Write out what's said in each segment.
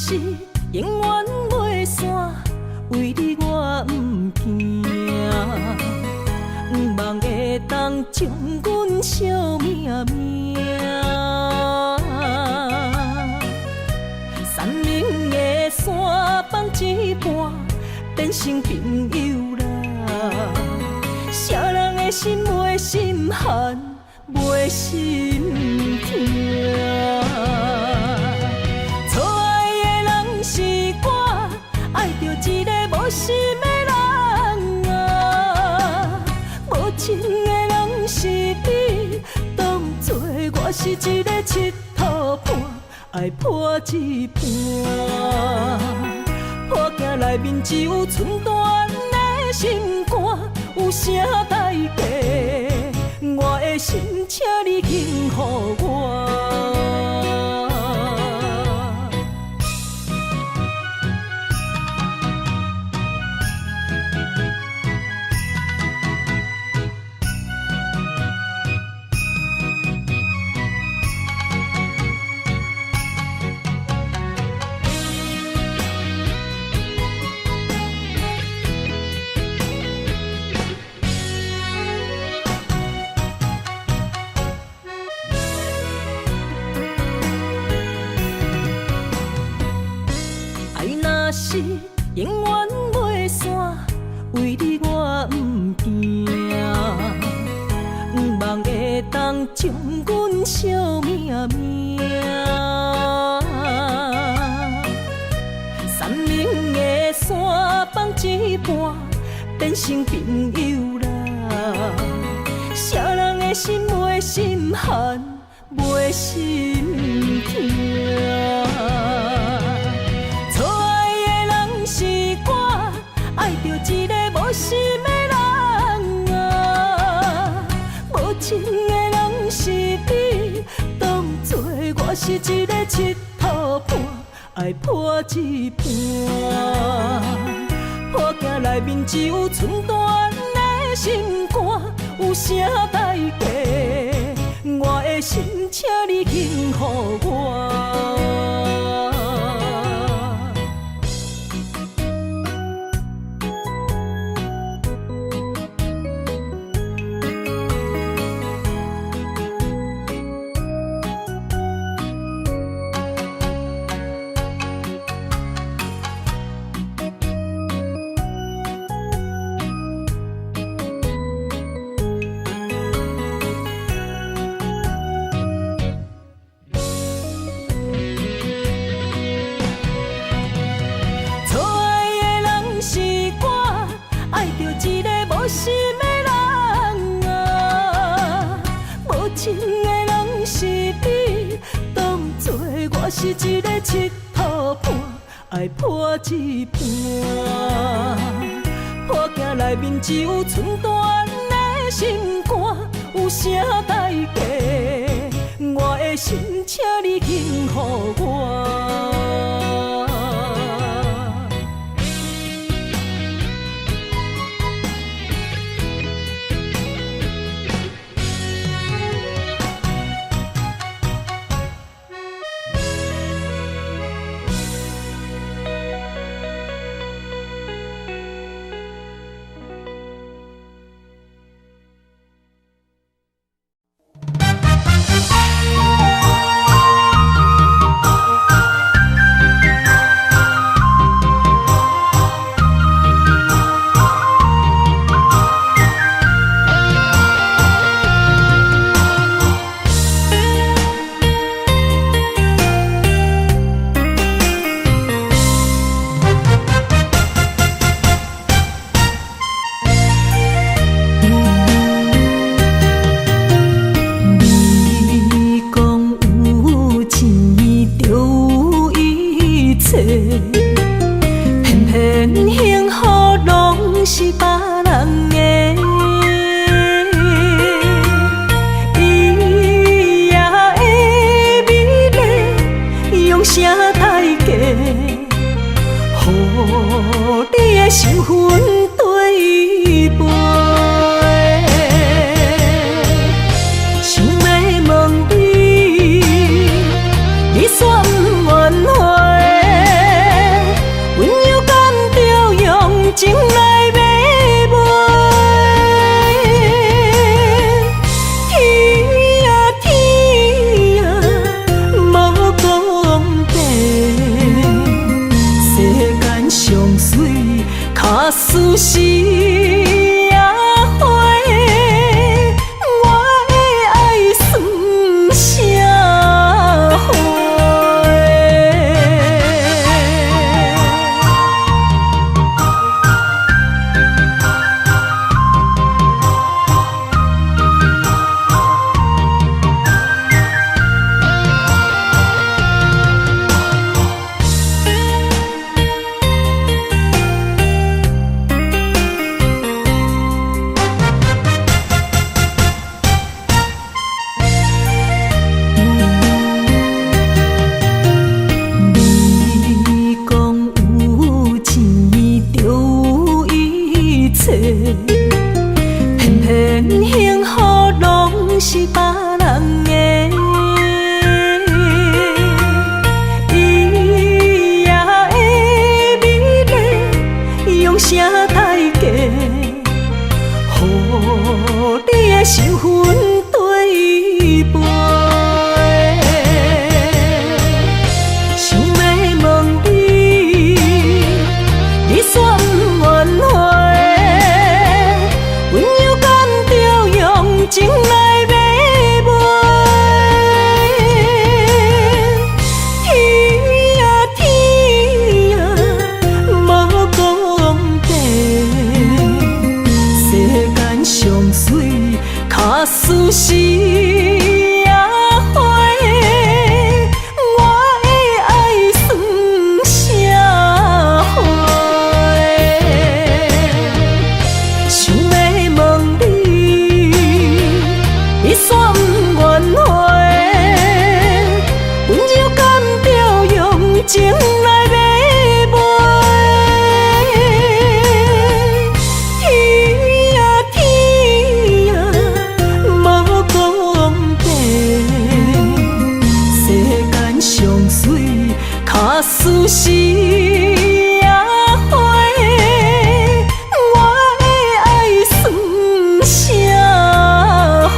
是永远袂散，为你我不惊，不望会当将阮惜命命。山明的山放一半，变成朋友啦。啥人的心袂心寒，袂心痛。错爱的人是我，爱着一个无心的人啊。无情的人是你，当作我是一个佚佗伴，爱破一半。破镜内面只有寸断的心肝，有啥代价？我的心，请你轻予我。是永远袂散，为你我不惊，不望会当将阮惜命命。山明的山放一半，变成朋友啦。啥人的心袂心寒，袂心痛。爱着一个无心的人啊，无情的人是你，当作我是一个佚佗伴，爱破一半。破镜内面只有寸断的心肝，有啥代价？我的心，请你轻予我。无心的人啊，无情的人是你，当作我是一个佚佗伴，爱破一半。破镜内面只有寸断的心肝，有啥代价？我的心，请你轻予我。是野花，我的爱算啥货？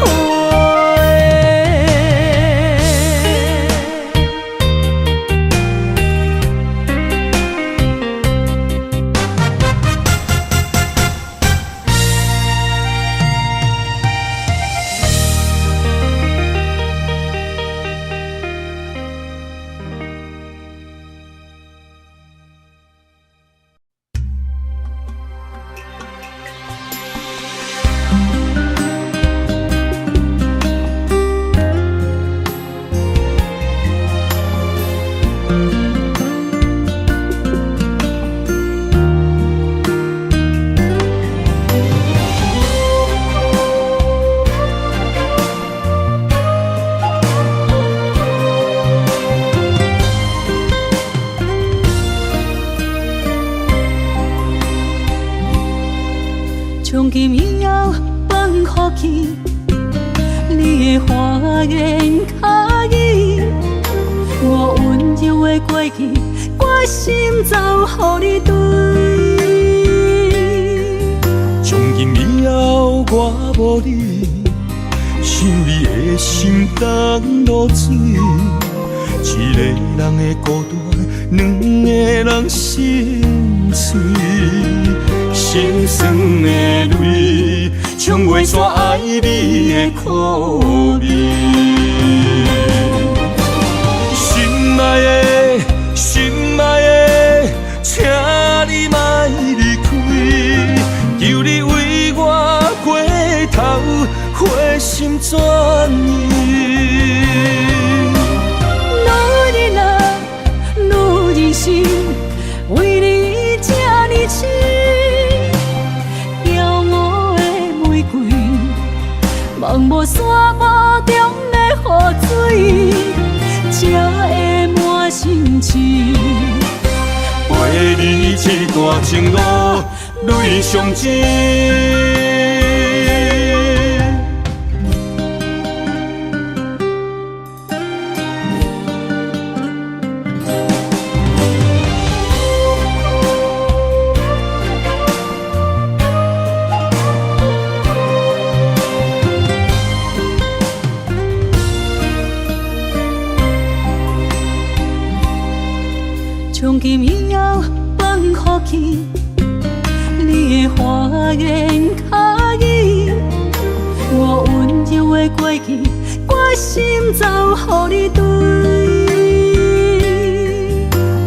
从今以后放予去，你的花言巧语，我温柔的过去，我心早予你对。从今以后我无你，想你的心当落水，一个人的孤单，两个人心碎。心酸的泪，冲袂煞爱你的苦味。心爱的，心爱的，请你莫离开，求你为我过头，花心全意。女人啊，女人心，为你这呢痴。望无山坡中的雨水，才会满心痴。陪你这段情路，泪上甜。从今以后放予去，你的花言巧语，我温柔的过去，我心早予你对。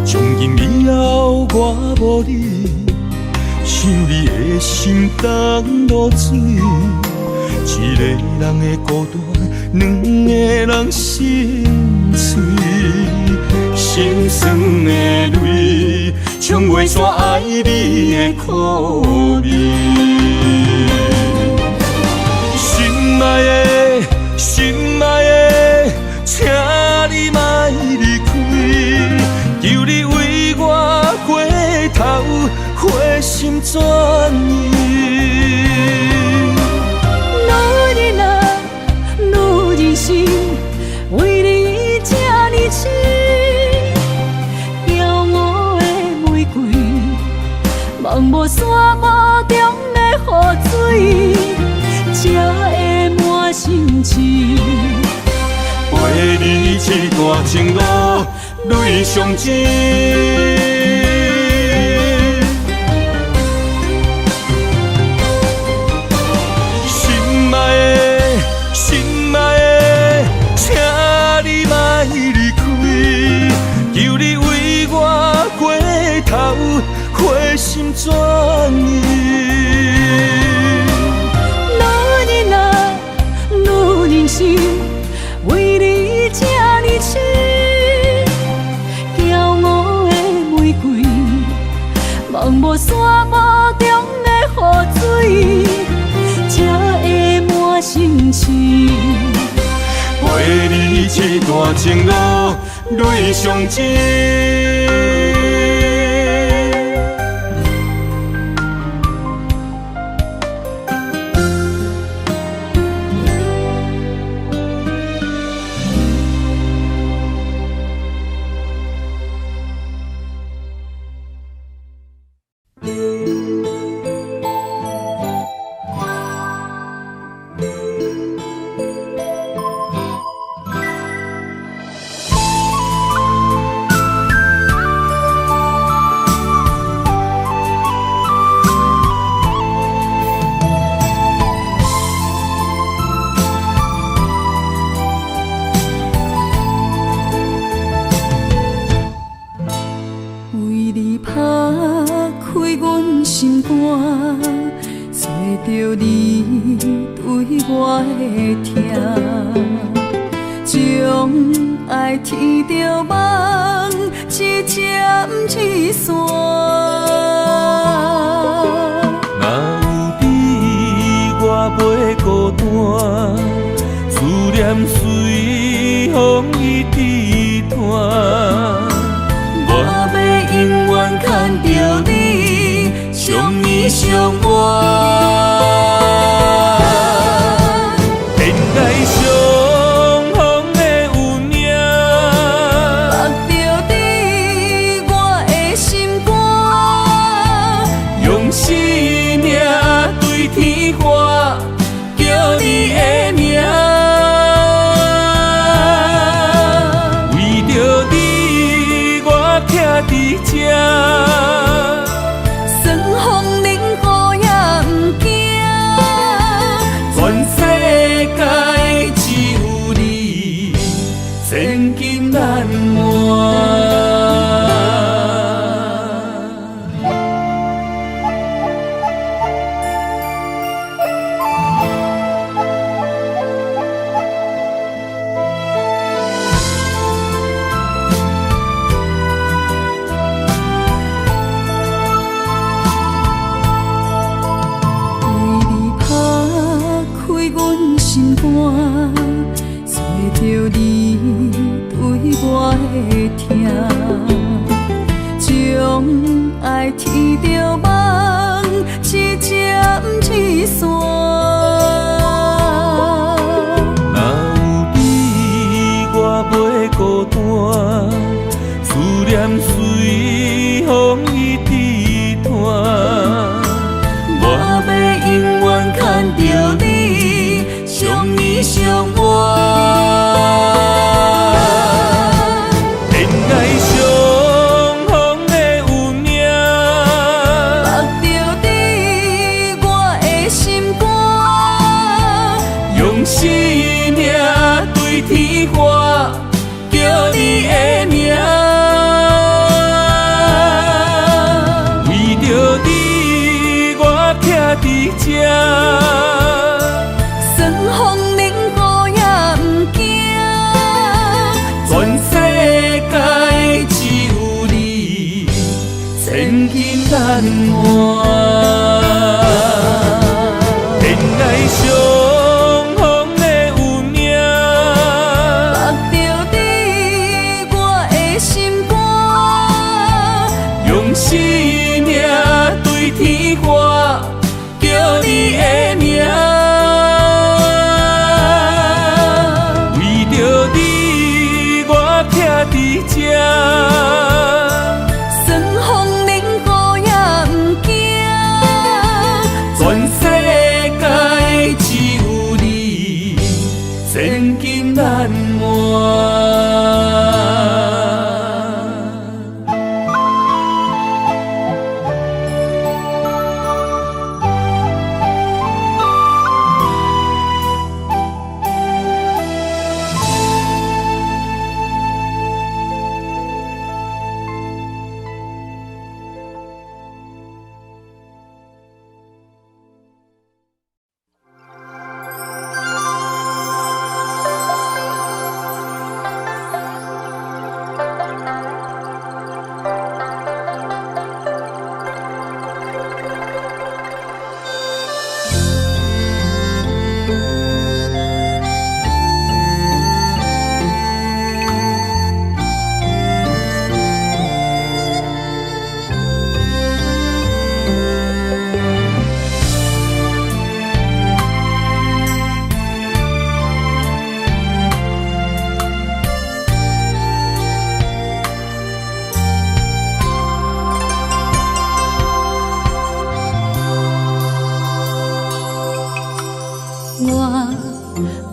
从今以后我无你，想你的心当落水，一个人的孤单，两个人心碎。心酸的泪，冲袂煞爱你的苦味。心爱的，心爱的，请你莫离开，求你为我过头，花心全意。女人啊，女人心，为你这呢痴。望无山坡中的雨水，才会满心痴。陪你这段情路，泪上甜。心爱的，心爱的，请你莫离开，求你为我过头。花心全意。女人啊，女人心，为你这呢痴。骄傲的玫瑰，望无山坡中的雨水，才会满心痴。陪你这段情路，泪上甜。将爱天着梦，一针一线。若有你，我袂孤单，思念随风伊织团。我要永远牵着你，相依相偎。天涯相逢的有影，目着你我的心肝，用生命对天喊，叫你的名。为着你，我徛伫这，算风冷雨也不惊。全世界只有你，千金难换。找着你对我的疼，将爱天着梦，一针一线。若有你，我袂孤单，思念随风伊织团。我要永远牵着你，相依相偎。天涯相逢的有影，目着你我的心肝，用生命对天喊，叫你的名。为着你，我徛伫这，算风冷雨也不惊。全世界只有你，千金难换。天涯相逢的有影，目着你我的心肝，用生命对天喊，叫你的名。为着你，我徛伫这，算风冷雨也不惊。全世界只有你，千金难换。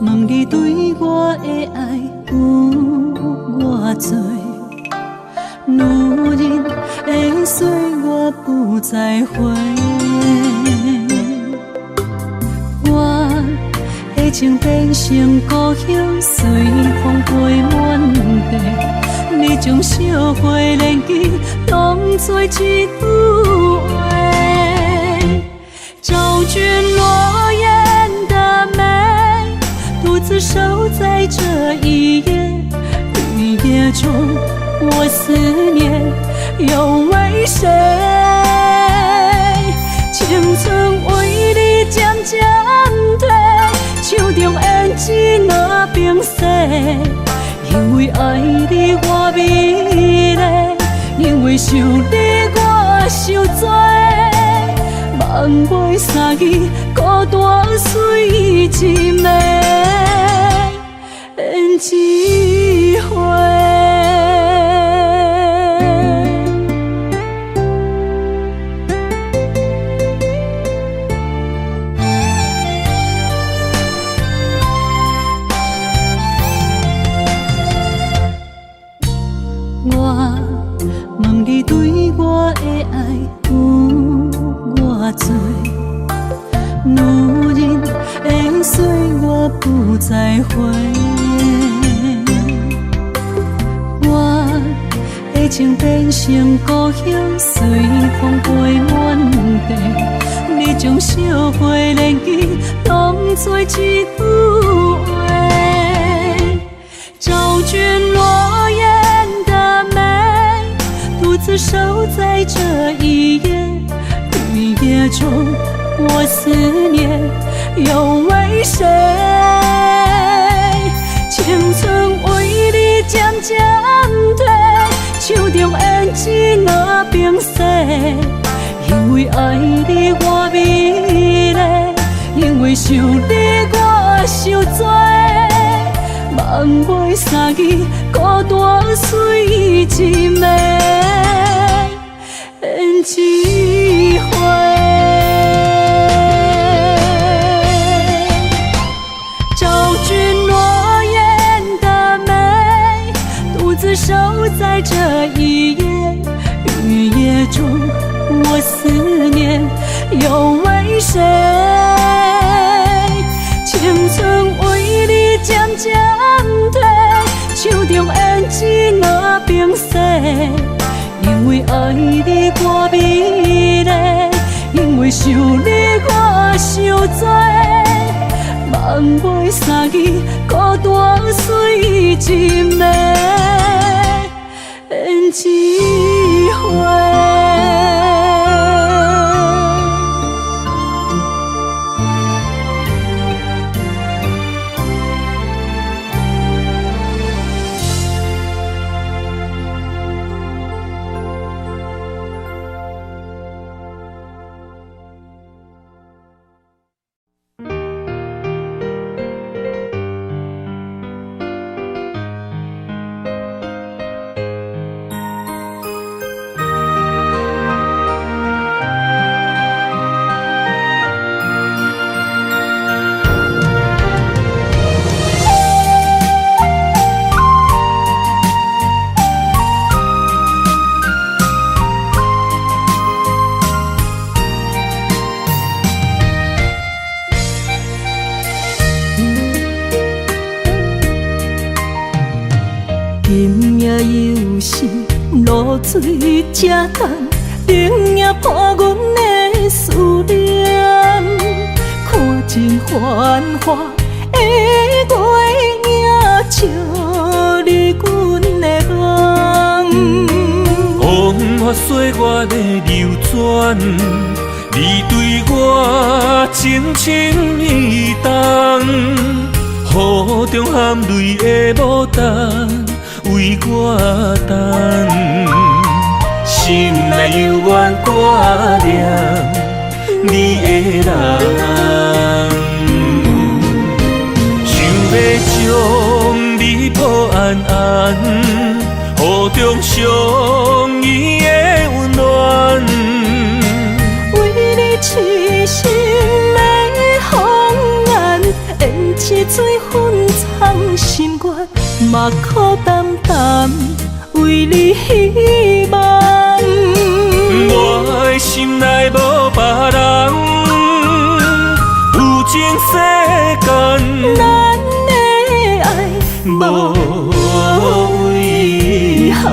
问你对我的爱有偌多？女人的岁月不再回，我的情变成故乡，随风飞满地。你将烧花年纪当作一句话，昭君落雁的美，中，我思念又为谁？青春为你渐渐褪，手中胭脂若冰释。因为爱你我美丽，因为想你我受罪。望袂相依，孤单随一暝，胭脂花。我问你对我的爱有偌多，女人会随我不再回。我的情变成故乡，随风飞满地。你将烧花年纪拢做一句话，昭君落雁的美，独自守在这一夜。绿叶中，我思念又为谁？青春为你渐渐褪，手中胭脂若冰释。因为爱你我美丽，因为想你我受罪。望袂相依，孤单随一暝，胭脂花。昭君落雁的美，独自守在这一夜。雨夜中，我思念又为谁？青春为你渐渐褪，手中胭脂若冰释。因为爱你我美丽，因为想你我受罪。望袂相依，孤单随一暝，胭脂花。露水这重，冷也破阮的思念。看尽繁华的月影，照你阮的梦。风花雪月的流转，你对我情深意重，雨中含泪的牡丹。为我等，心内犹原挂念你的人，想要将你抱安安，雨中相依的温暖。为你痴心的红颜，胭脂水粉藏心愿。目眶淡淡，为你希望。我的心内无别人，有情世间，咱的爱无遗憾。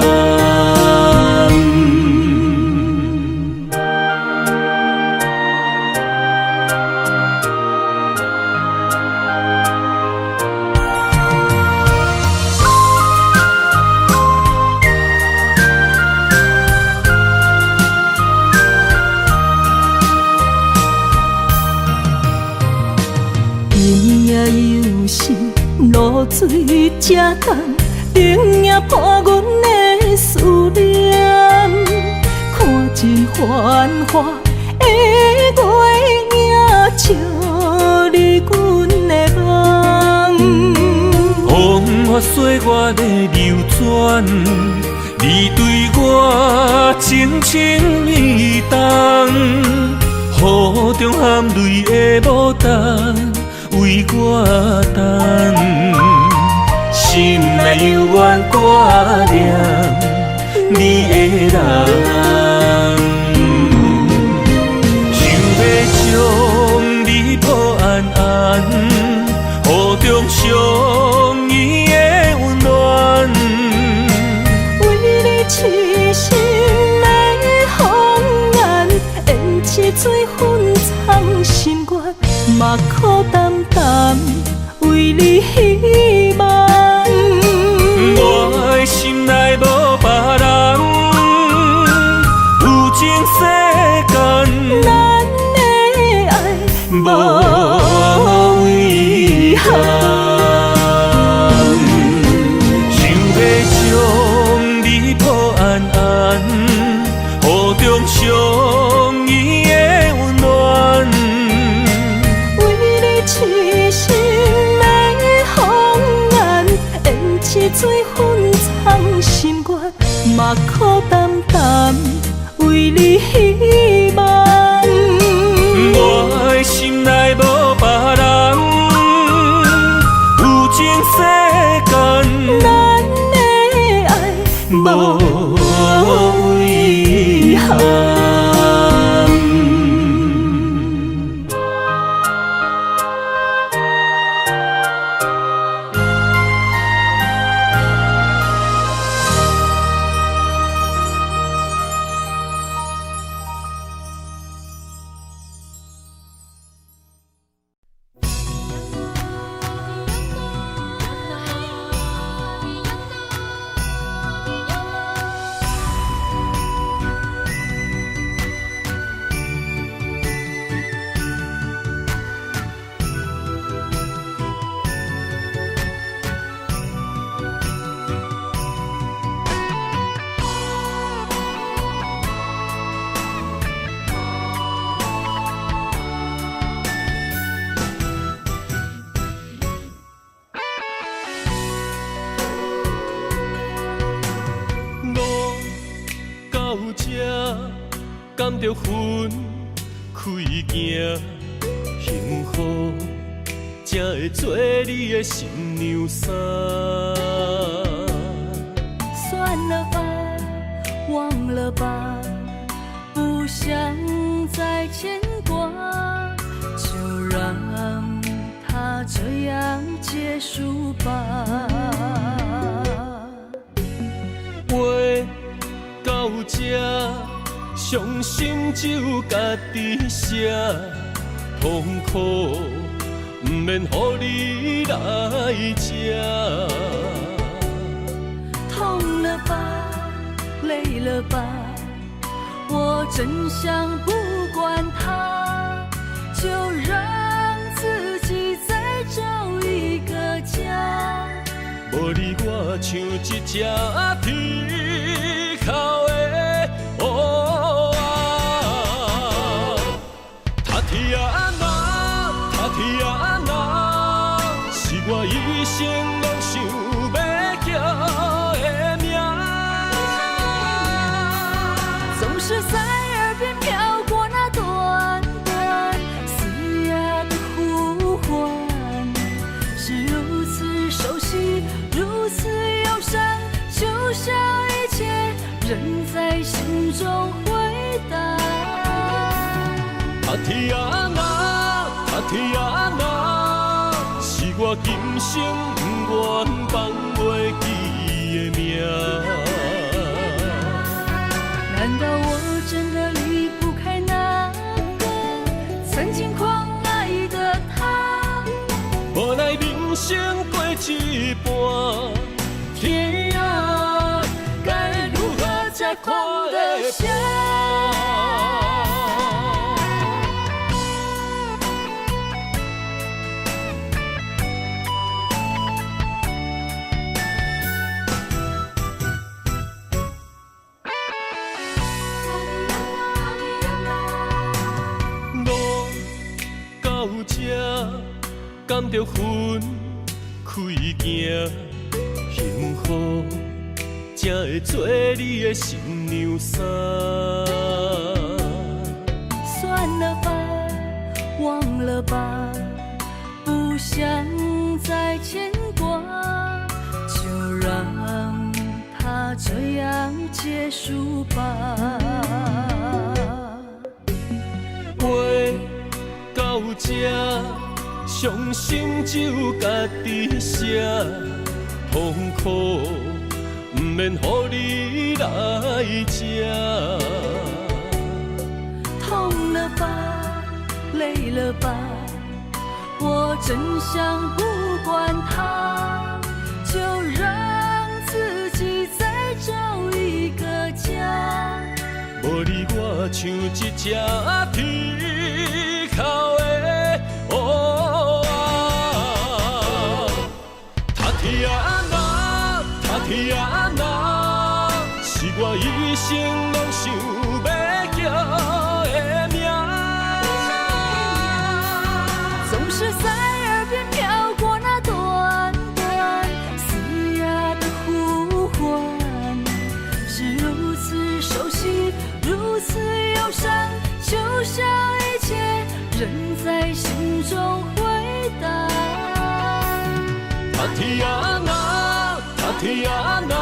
水才重，重也破阮的思念。看尽繁华的月影，照你阮的梦。风花雪月的流转，你对我情情意重，雨中含泪的牡丹为我等，心内犹原挂念你的人，想要将你抱安安，雨中相依的温暖。为你痴心的红颜，胭脂水粉藏心愿，目眶淡淡为你希望。我的心内无别人，有情世间，咱的爱无遗憾。想要将你抱安安，雨中相依的温暖。为你痴心的红颜，胭脂水粉藏心愿，目眶淡淡为你希望。我的心内无别人，有情世间，咱的爱无遗憾。甘着分开行，幸福才会做你的新娘衫。算了吧，忘了吧，不想再牵挂，就让它这样结束吧。话到这，伤心只有家己写，痛苦不免予你来吃。痛了吧，累了吧，我真想不管它，就让自己再找一个家。无你我像一只啼哭的乌鸦，他啼啊那，他啼啊那，是我一生拢想要叫的名。总是在耳边飘过那短短嘶哑的呼唤，是如此熟悉，如此忧伤，就像一切仍在心中回荡。他啼啊那，他啼啊那，是我今生不愿放袂记的名。难道我真的离不开那个曾经狂爱的他？无奈人生过一半，天啊，该如何才看得下？甘着分开行，幸福才会做你的新娘衫。算了吧，忘了吧，不想再牵挂，就让它这样结束吧。话到这，伤心只有家己写，痛苦不免予你来吃。痛了吧，累了吧，我真想不管它，就让自己再找一个家。无你我像一只啼哭的乌鸦，他天哪，他天哪，是我一生拢想要叫的名。总是在耳边飘过那短短嘶哑的呼唤，是如此熟悉，如此忧伤，就像一切仍在心中回荡。他天哪，他天哪，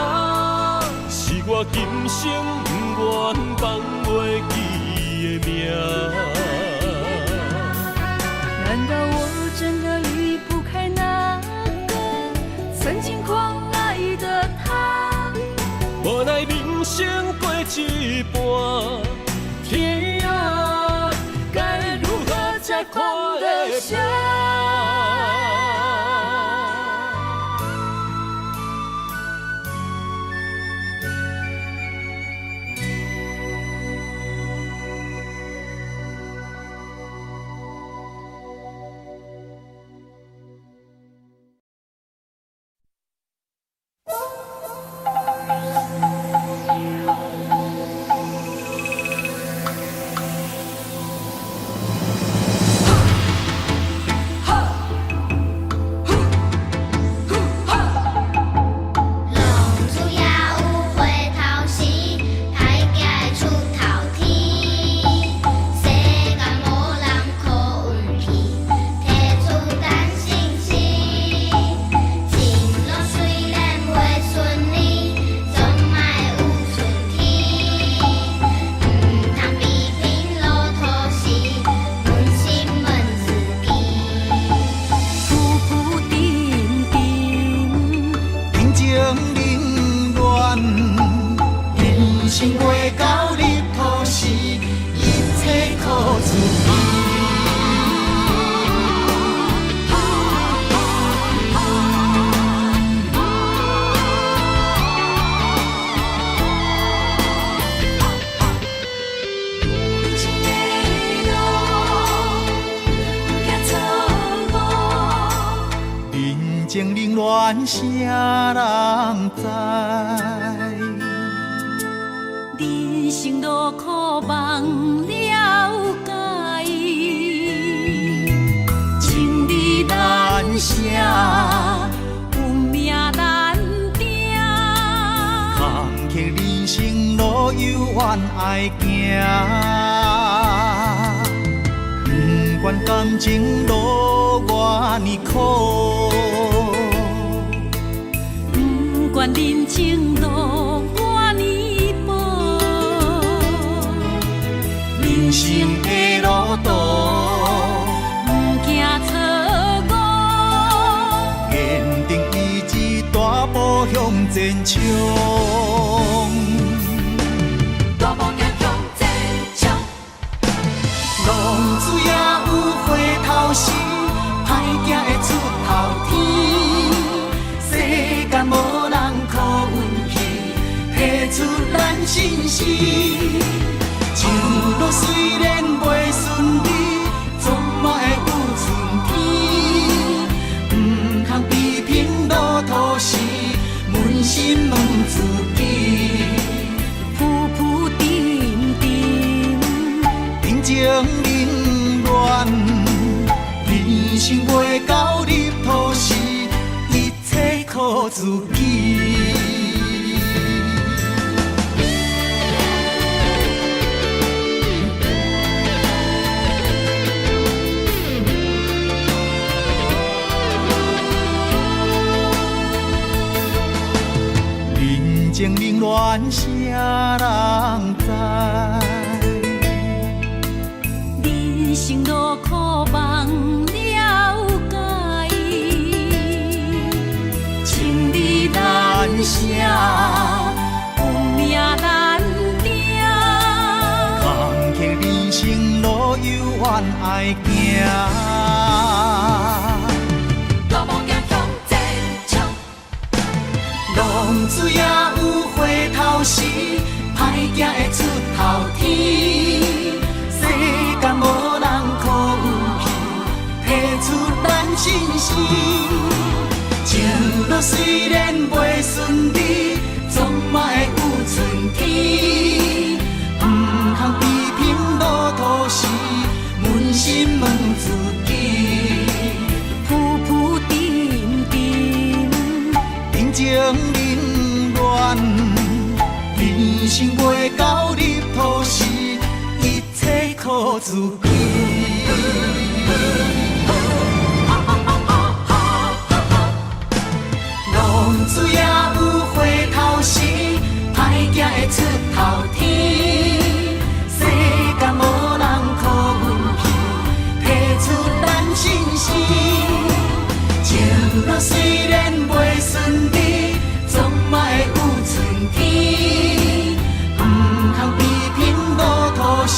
是我今生不愿放袂记的名。难道我真的离不开那个曾经狂爱的他？无奈人生过一半，天啊，该如何才看得下？啥人知？人生路苦望了解，情理难舍，运命难定。坎坷人生路有缘爱行，不管感情路偌呢苦。不管人情路我呢薄，人生的路途不惊错误，坚定意志，大步向前冲。大步向前冲，浪子也有回头时，歹行会出头天。世间无出咱心事，情路虽然袂顺利，总嘛会有春天。不通比拼路途时，扪心问自己，浮浮沉沉，平情冷暖，人生袂到你真情冷暖啥人知？人生路苦望了解，情义难舍，运命难定。坎坷人生路有缘爱行。大梦想向前冲，浪水也有回头时，歹行会出头天。世间无人可有去，提出咱真心。情路虽然袂顺利，总嘛会有春天。不通比拼路途时，扪心问自己。浮浮沉沉，人情冷暖，人生袂到入土时，一切靠自己。浪水也有回头时，歹行会出头天。世间无人可运气，提出咱真心。情路虽然袂顺利，总嘛会有春天。不通比拼路途时，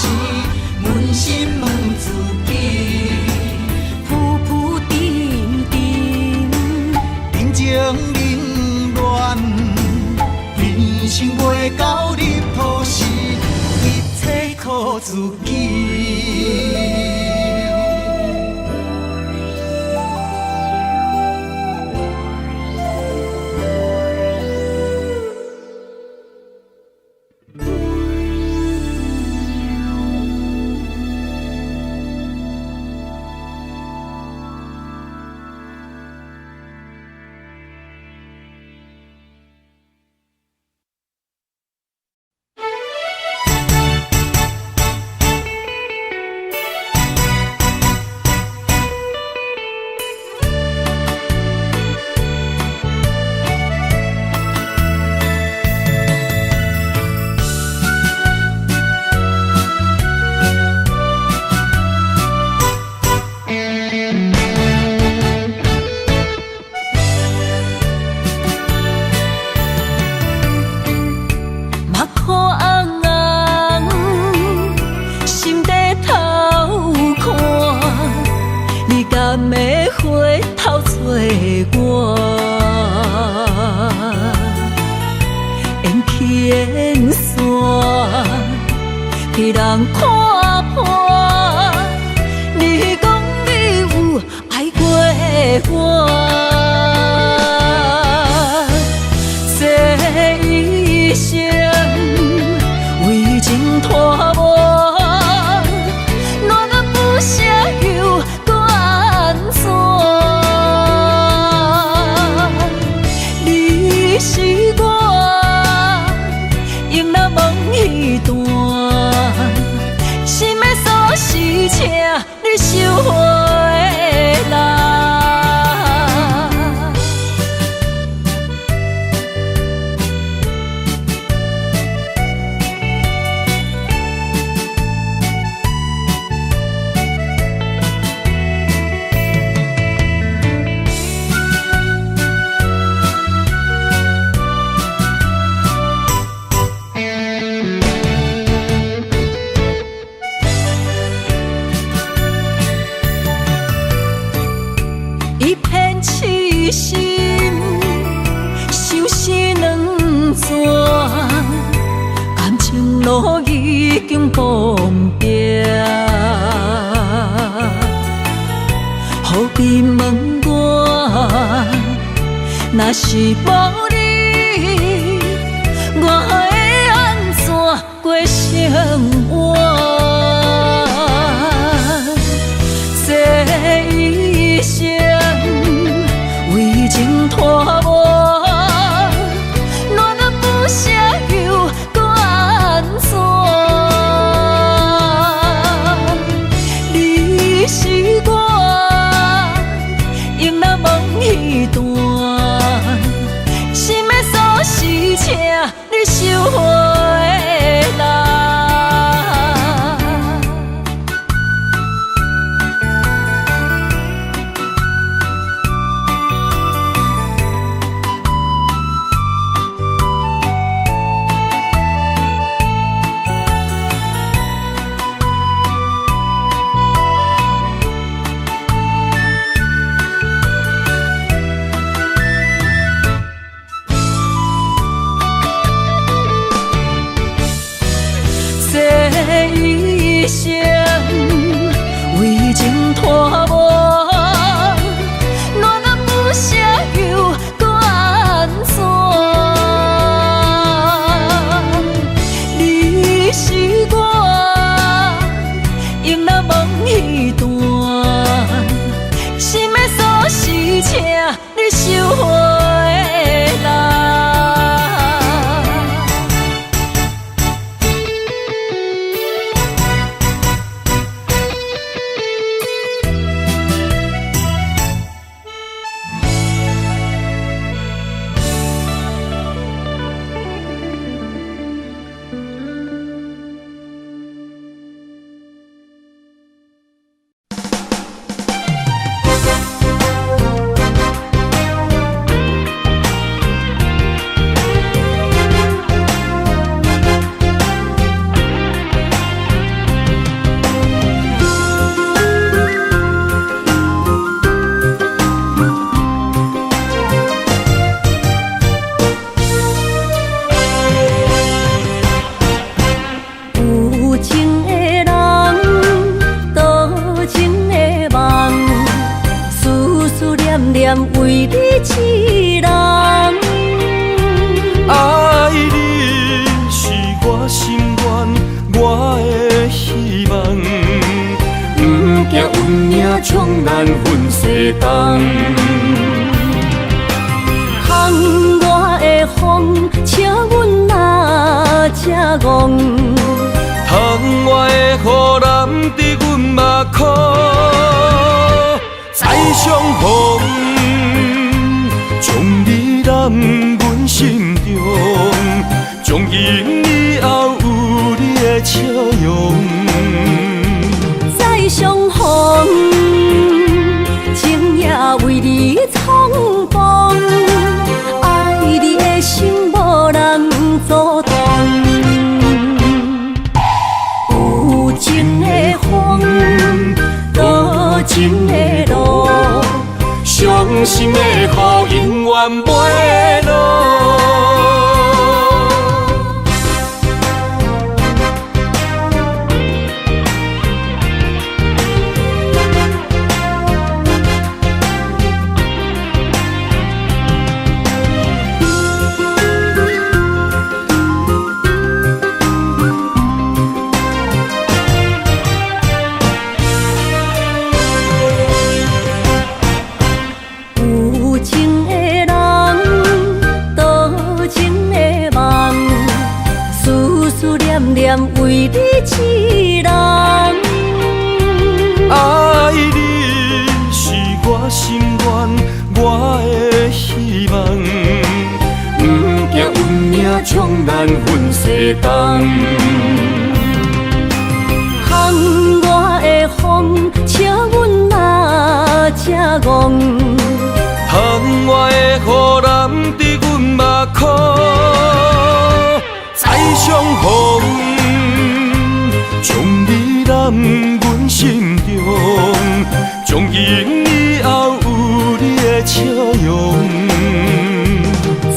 扪心问自己。浮浮沉沉，人情冷暖，人生袂到入土时，一切靠自己。被人看破，你讲你有爱过我，这一生为情拖磨，难不舍又安怎？你是我用那梦一段。心的锁是请你收回来。一片痴心，相思两逝，感情路已经崩平。何必问我，若是无你，我会安怎过生活？这一生。为情拖磨，难不舍又安怎？你是我用那梦一段，收回来。一生为情拖磨，暖男不舍又搁安怎？你是我永难忘彼段，心的锁匙请你收回来。为你痴人，爱你是我心愿，我的希望。不惊运命冲咱分世东，风我的风，请阮哪只戆？窗外的雨淋伫阮目眶，再相逢。将你揽阮心中，从今以后有你的笑容。再相逢，情也为你苍茫，爱你的心无人阻挡。有情的风，多情的路。伤心的雨永远袂落。为你痴人，爱你是我心愿，我的希望。不惊运命冲咱分世东，风我的风，请阮哪只戆？窗外的雨淋伫阮目眶，再相逢。将你揽阮心中，从今以后有你的笑容。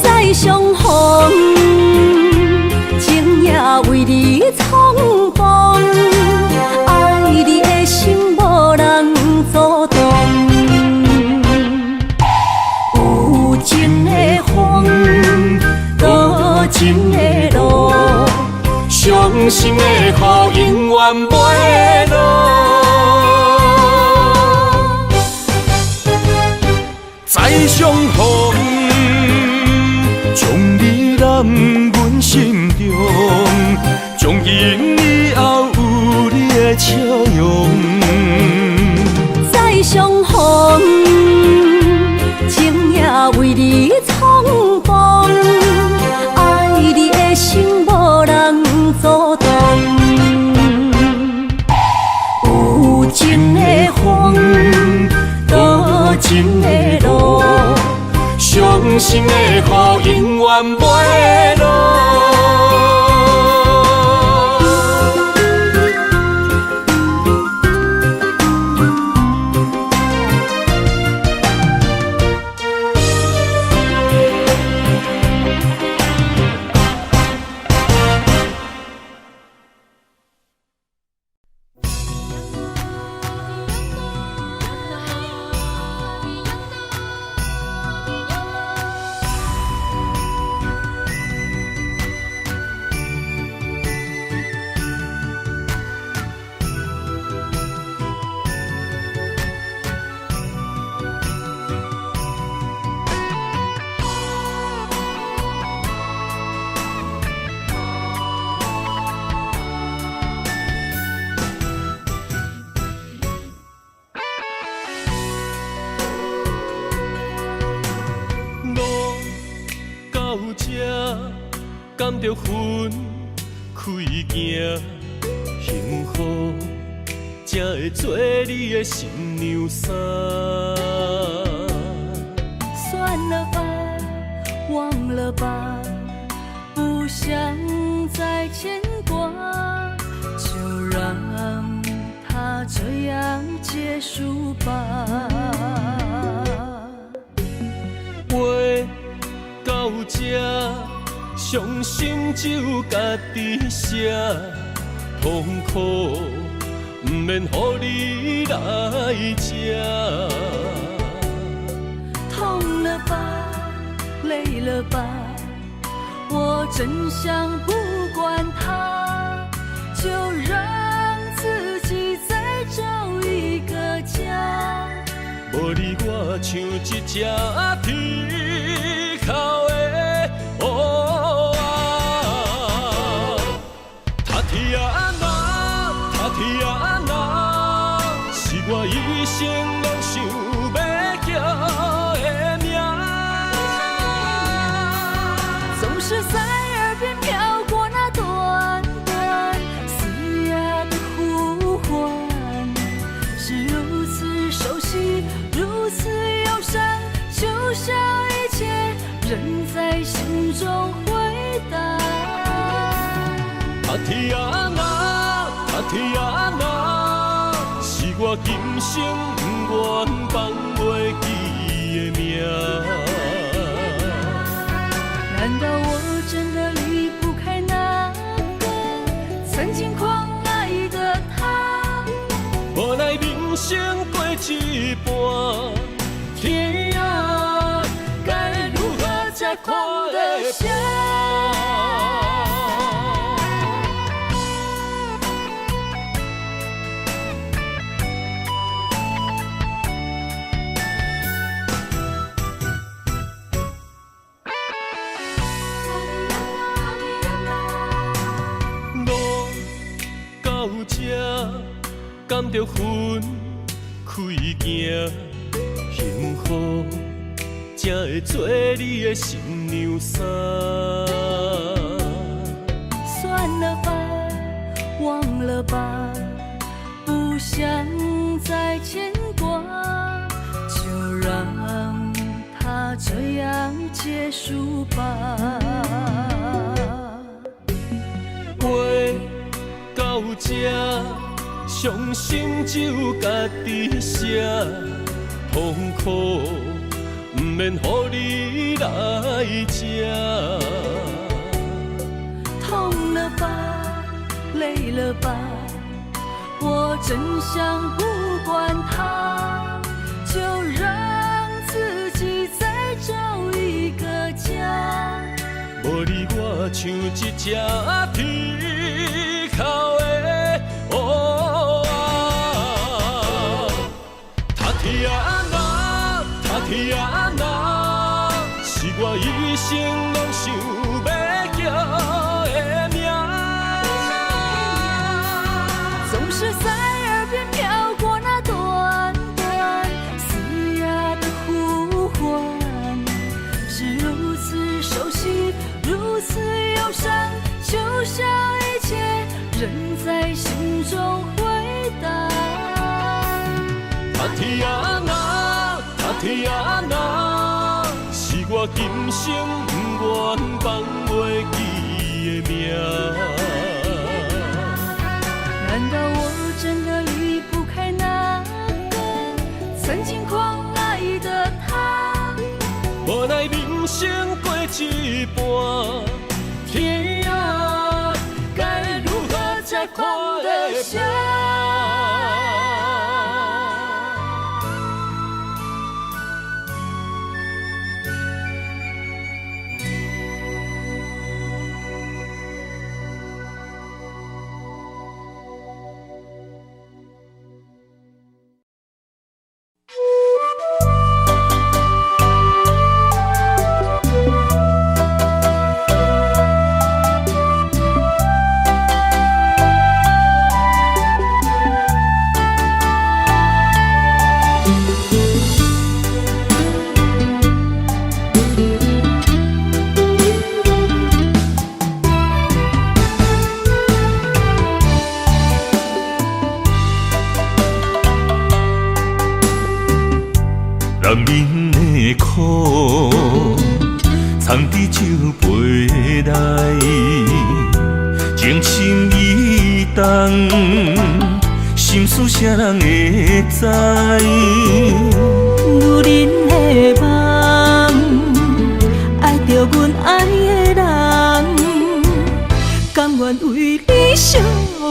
再相逢，情也为你苍茫，爱你的心无人阻挡。有情的风，多情的路。伤心的雨永远袂落，再相逢，将你揽阮心中，从今以后有你的笑容。再相逢，情也为你苍茫，爱你的心甘着分开行，幸福才会做你的新娘衫。算了吧，忘了吧，不想再牵挂，就让它这样结束吧。话到这，伤心只有家己写，痛苦不免乎你来吃。痛了吧，累了吧，我真想不管它，就让自己再找一个家。无你我像一只啼哭的乌鸦，他啼啊那，他啼啊那，是我一生拢想要叫的名。总是在耳边飘过那短短嘶哑的呼唤，是如此熟悉，如此忧伤，就像一切仍在心中回荡。他啼啊那，他啼啊那，是我今生不愿放袂记的名。难道我真的离不开那个曾经狂爱的他？无奈人生过一半，天啊，该如何才看得下？到这，甘着分开行，幸福才会做你的新娘衫。算了吧，忘了吧，不想再牵挂，就让它这样结束吧。话到这，伤心只有家己写，痛苦不免乎你来吃。痛了吧，累了吧，我真想不管它，就让自己再找一个家。无你我像一只啼哭的乌鸦，他啼啊那，他啼啊那，是我一生拢想要叫的名。总是在耳边飘过那短短嘶哑的呼唤，是如此熟悉，如此忧伤，就像一切仍在心中回荡。他啼啊那，他啼啊那，是我今生不愿放袂记的名。难道我真的离不开那个曾经狂爱的他？无奈人生过一半，天啊，该如何才看得下？重，心事啥人会知？女人的梦，爱着阮爱的人，甘愿为你寂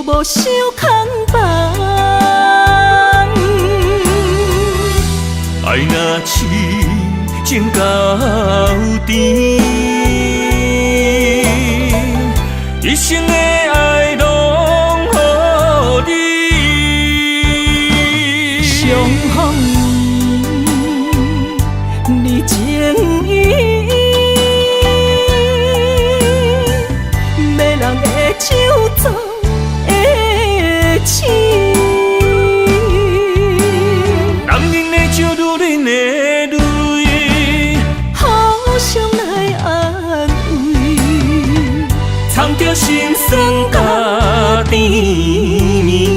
寞受空房。爱若痴情到底，一生的爱拢予你。相逢你情意，没人会照做的痴。男人的酒，女人的泪，互相来安慰，藏着心酸甲甜蜜。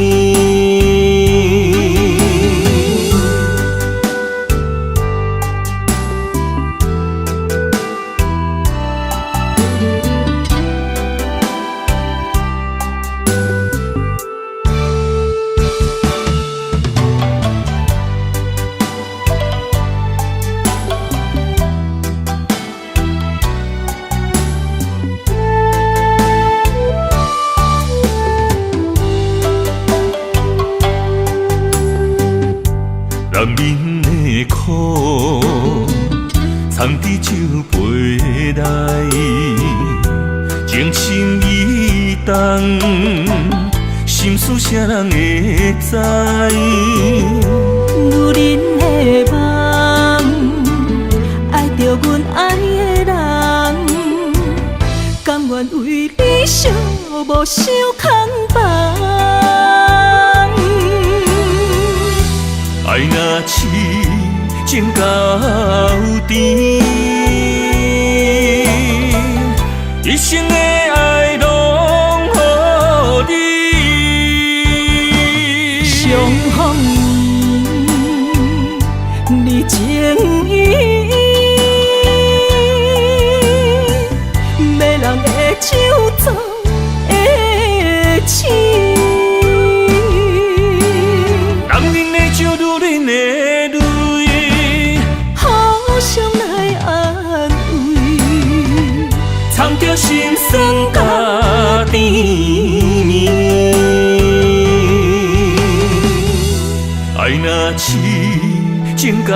男人的苦，藏伫酒杯内，情深意重，心事啥人会知？女人的梦，爱着阮爱的人，甘愿为你寂寞受空房。爱若痴情到底，一生的爱拢予你。相逢你情意，没人会照做的痴。男人的酒，女人的泪，互相来安慰，藏着心酸甲甜蜜。爱若痴情到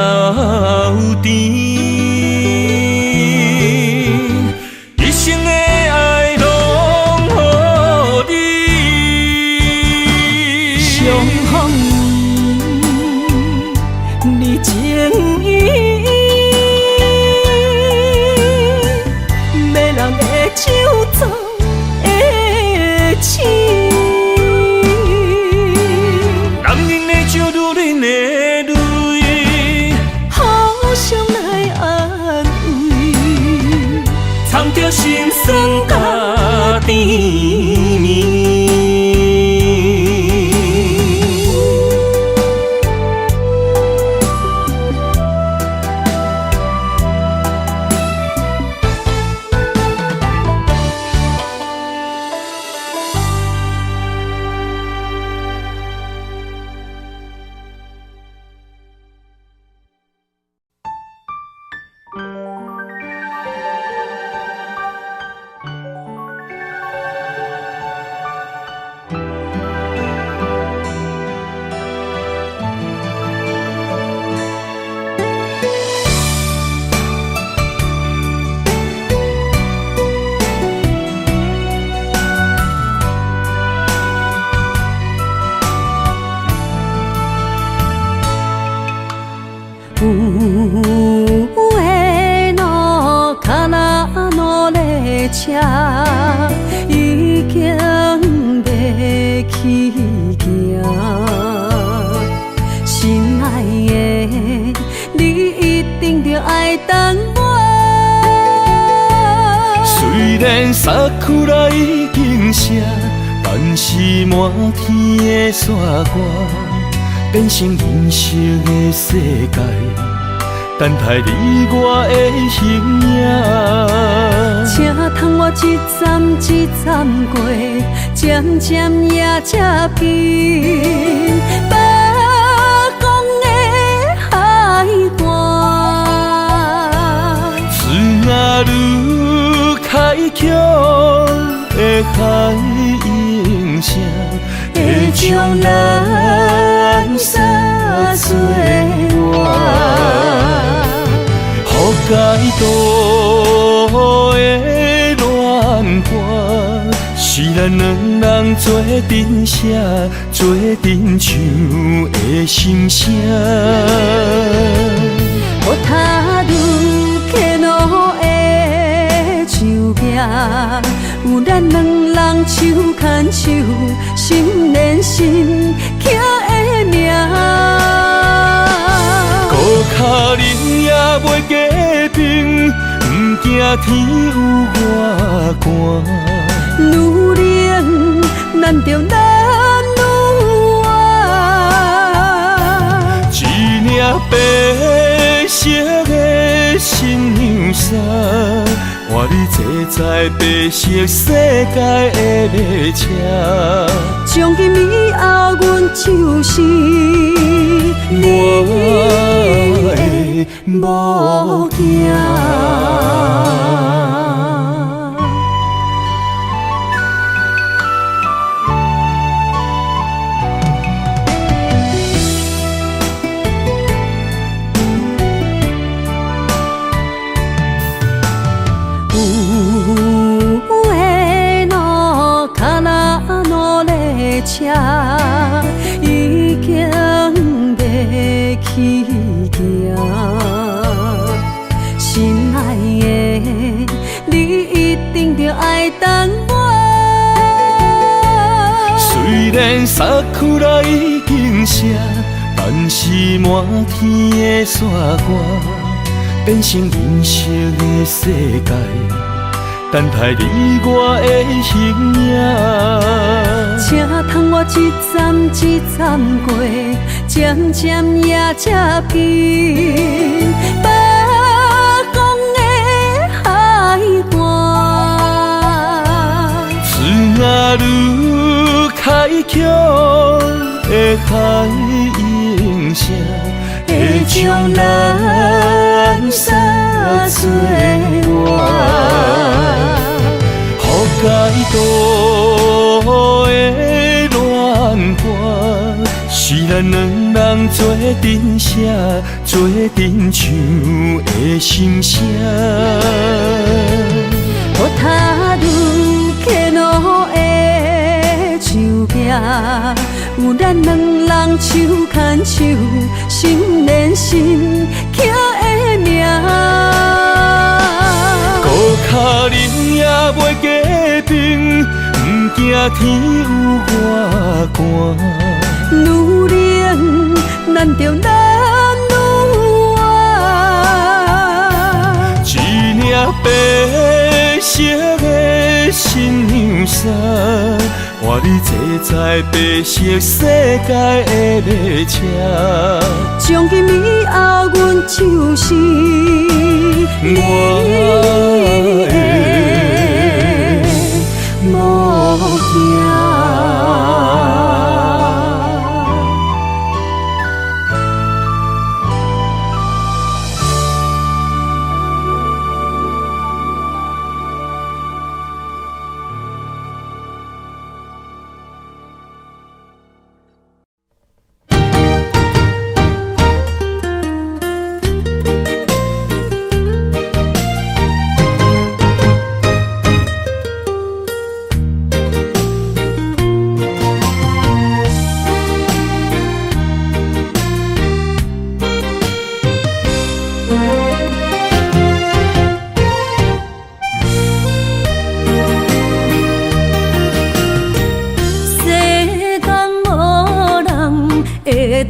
底，一生的爱拢予你。相逢你情意，没人会照做的痴。男人的酒，女人的泪，互相来安慰，藏着心酸甲甜蜜。有的路脚若列车，已经要起行。心爱的，你一定着爱等我。虽然萨库拉已经谢，但是满天的雪花变成银色的世界。等待你我的形影。请通我一站一站过，渐渐也才变。北港的海岸，水若愈开强的海涌声，会将咱撒做我。予解渡的恋歌，是咱两人做阵写、做阵唱的心声。雨塔愈起落的树叶，有咱两人手牵手，心连心刻的名。孤脚人也袂假平，不惊天有外寒。愈冷，咱着咱愈爱。一领白色的新娘衫，换你坐在白色世界的列车。从今以后，阮就是你的某囝。车已经要起行，心爱的，你一定着爱等我。虽然衫裤内已经湿，但是满天的雪花变成银色的世界，等待你我的形影。请通我一站一站过，渐渐也才变。北港的海岸，水若愈开强的海涌声，会将咱撒做我。予解渡的恋歌，是咱两人做阵写、做阵唱的心声。雨塔愈起落的树叶，有咱两人手牵手，心连心刻的名。孤脚人也袂假平，不惊天有外寒。愈冷，咱着咱愈爱。一领白色的新娘衫，换你坐在白色世界的列车。从今以后，阮就是你的某囝。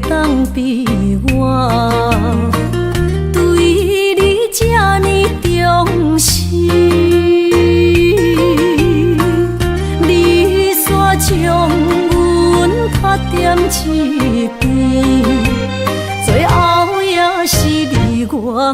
当比我对你这呢重视，你煞将阮卡踮一边，最后也是你我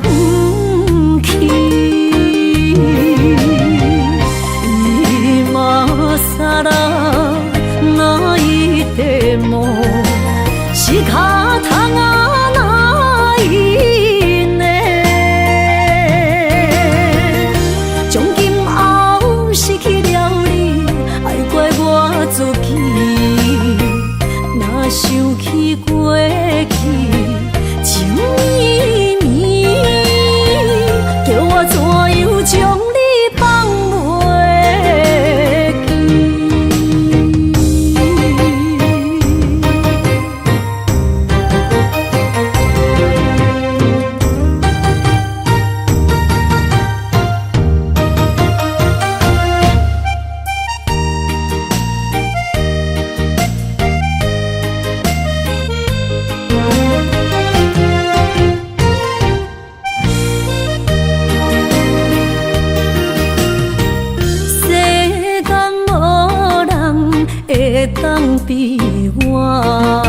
会当比我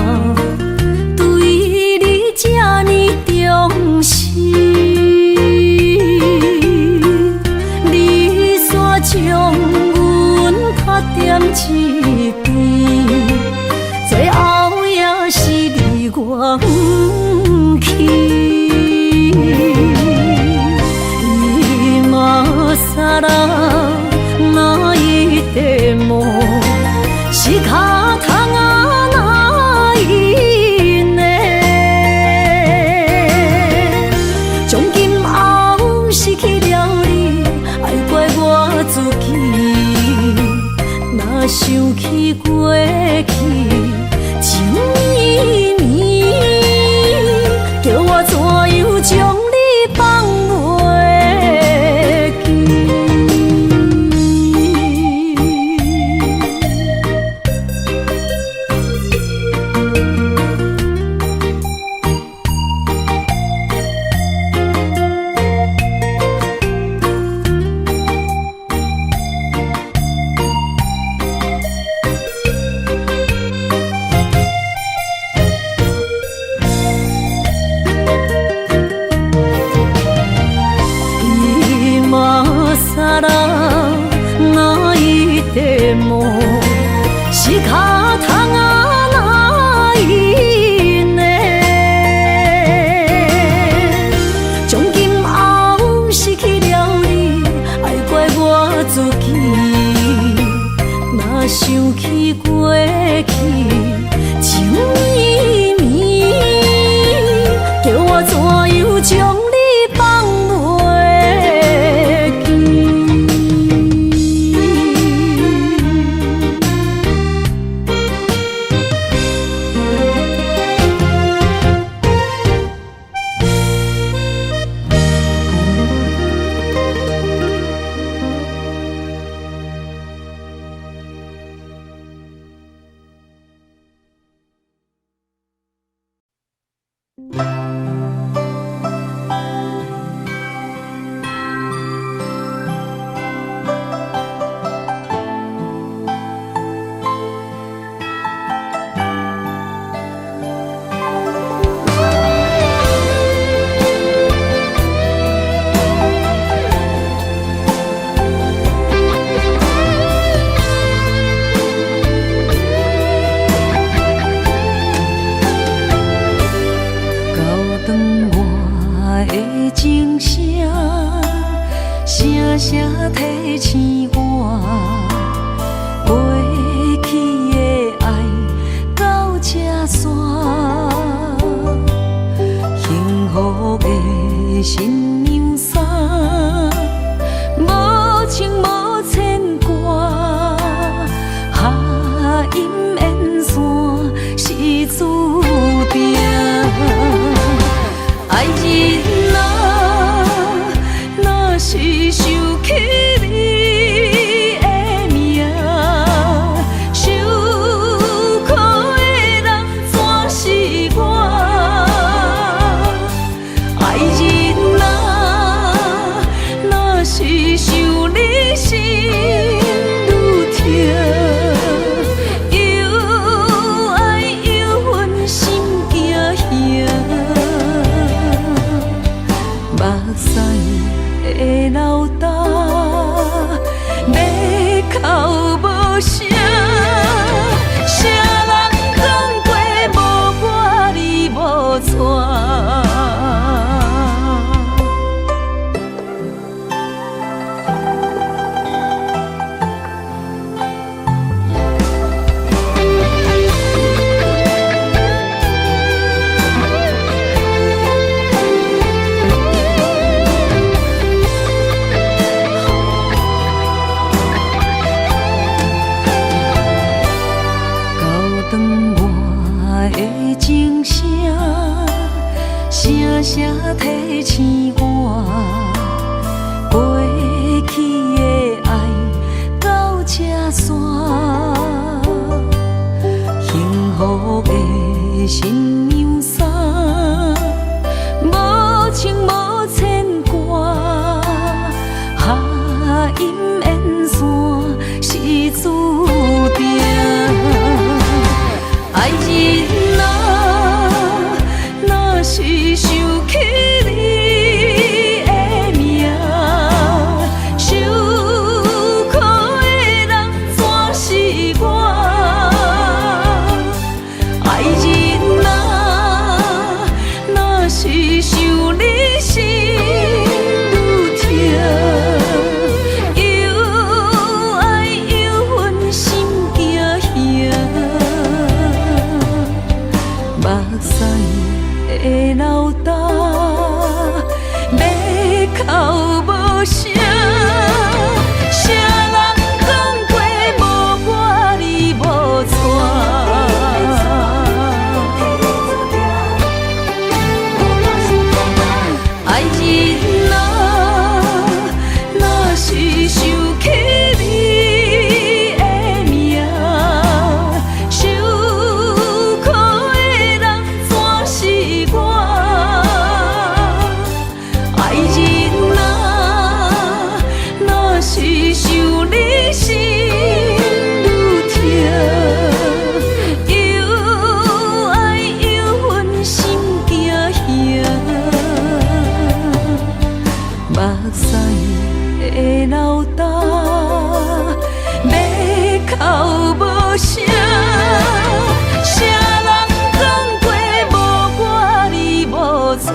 对你这呢重视？你煞将阮拍点一边，最后也是你我不去。伊嘛傻啦，哪一地梦是脚痛啊哪一呢？从今后失去了你，爱怪我自己。若想起过去情绵绵，叫我怎样将你放袂记？哪一地梦是脚痛啊哪一呢？从今后失去了你，爱怪我自己。若想起过去情绵绵，叫我怎样将你放袂记？提醒我，过去的爱到这煞，幸福的新娘衫，无情无牵挂，下阴缘线是注定，爱人啊，若是想起你的名，受苦的人全是我。爱人啊，若是想你心愈痛，又爱又恨心惊吓，目屎的流干。要哭无声，谁人讲过无我你无带？声声提醒我，过去的爱到这煞，幸福的新娘衫，无情无牵挂，下阴缘线是注定。口无声，谁人讲过无我你无带？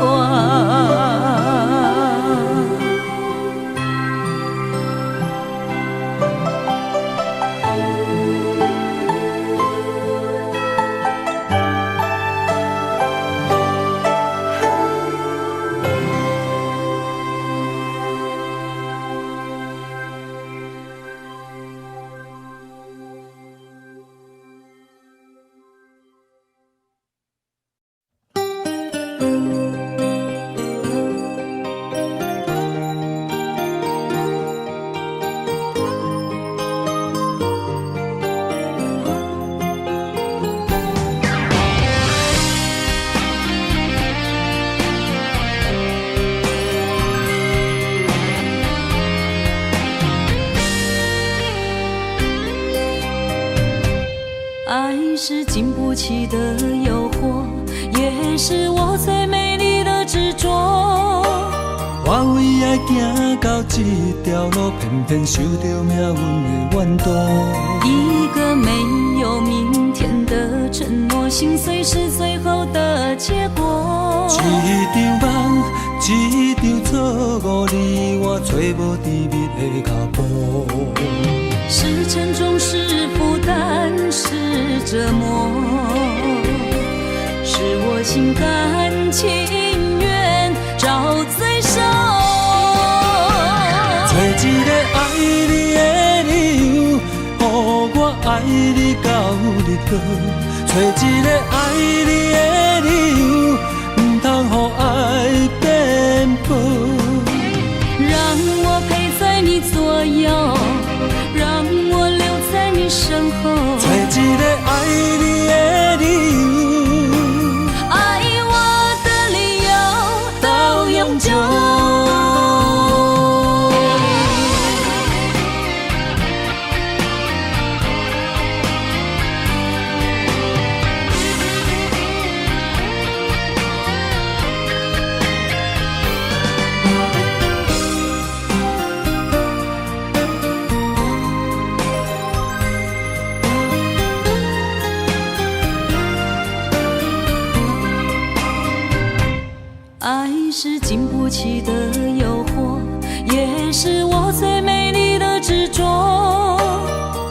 爱是经不起的诱惑，也是我最美丽的执着。我为爱行到这条路，偏偏受到命运的怨妒。一个没有明天的承诺，心碎是最后的结果。一场梦，一场错误，你我找无甜蜜的脚步。是沉重，是负担，是折磨，是我心甘情愿找罪受。找一个爱你的理由，予我爱你到日落。找一个爱你的理由，不通予爱颠簸。让我陪在你左右，让我留在你身后。找一个爱你的理由，爱我的理由到永久。爱是经不起的诱惑，也是我最美丽的执着。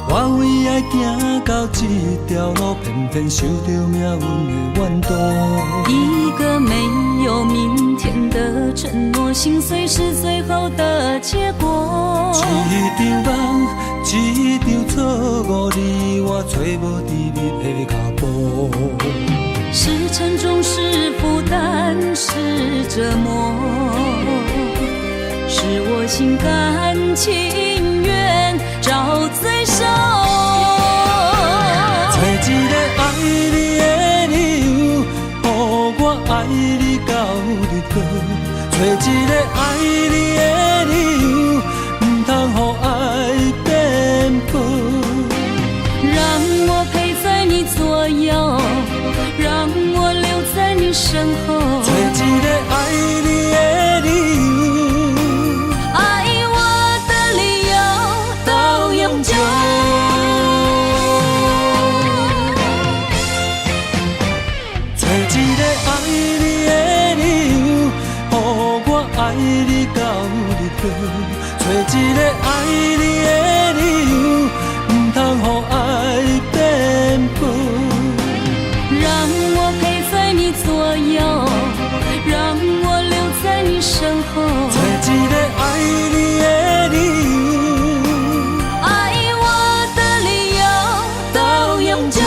我为爱行到这条路，偏偏受到命运的怨妒。一个没有明天的承诺，心碎是最后的结果。一场梦，一场错误，你我找无甜蜜的脚步。是沉重，是负担，是折磨，是我心甘情愿找罪受。找一个爱你的理由，予我爱你到日落。找一个爱你的理由，不通予爱颠簸。让我陪在你左右，让我留在你身后。找一个爱你的理由，爱我的理由到永久。找一个爱你的理由，予我爱你到日落。找一个爱你的理由，不通予爱颠簸。让我陪在你左右，让我留在你身后。找一个爱你的理由，爱我的理由到永久。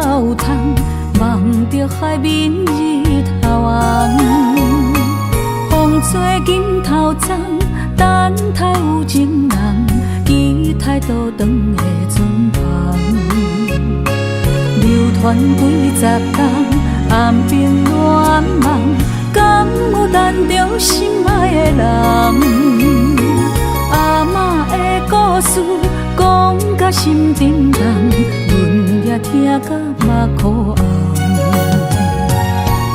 有通望着海面日头红？风吹金头鬃，等待有情人，期待倒转的船旁。流传几十冬，暗兵乱梦，敢有等着心爱的人？阿嬷的故事讲甲心沉重，阮也听甲目眶红。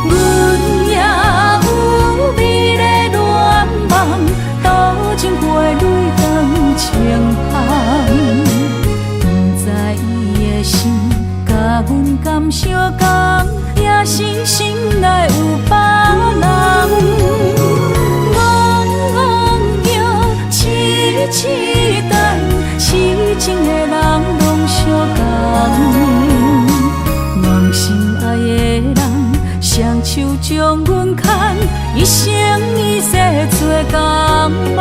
阮也有美丽恋梦，多情花蕊长情香。不知伊的心甲阮敢相共，也是心内有别人。痴等，痴情的人拢相共，梦心爱的人，双手将阮牵，一生一世做共梦。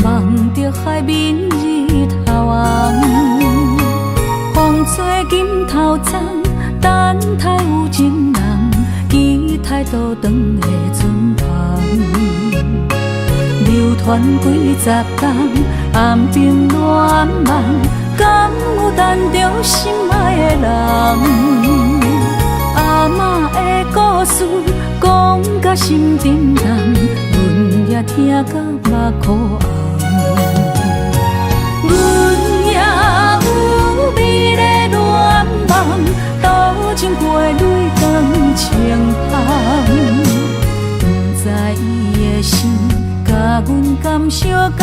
望着海面日头红，风吹金头鬃，等待有情人，期待倒转的船旁。流传几十冬，暗兵乱梦，敢有等着心爱的人？阿嬷的故事讲甲心沉重，阮也听甲目眶红。阮也有美丽恋梦，多情花蕊长情香。不知伊的心甲阮敢相共，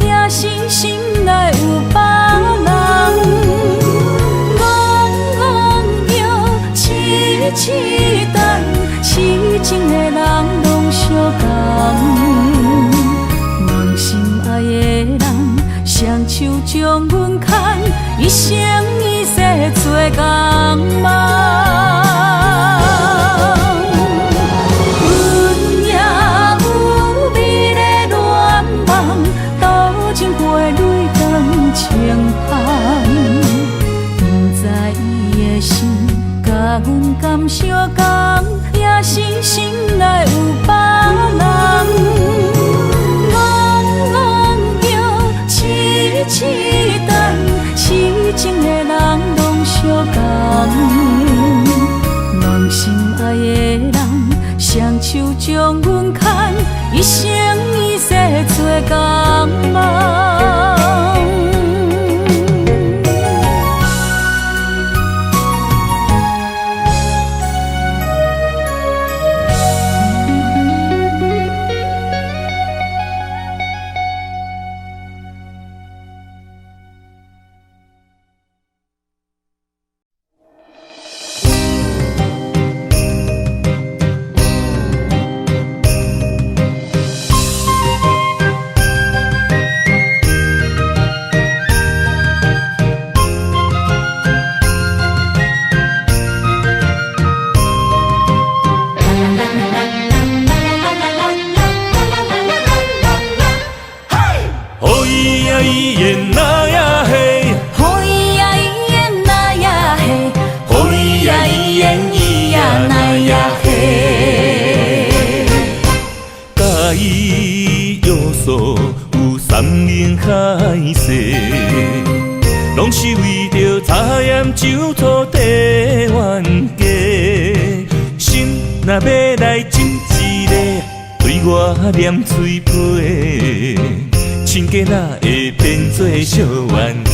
也是心内有别人。痴等，痴情的人拢相共，梦心爱的人，双手将阮牵，一生一世做共梦。阮也有美丽恋梦，多情花蕊长情香。不知伊的心甲阮敢相共，也是心内有别人。戆叫痴等，痴情的人拢相共。梦心爱的人，双手将阮牵，一生一世做共梦。拢是为着茶盐酒土地冤家，心若要来斟一个，对我念嘴皮，亲家哪会变做小冤家？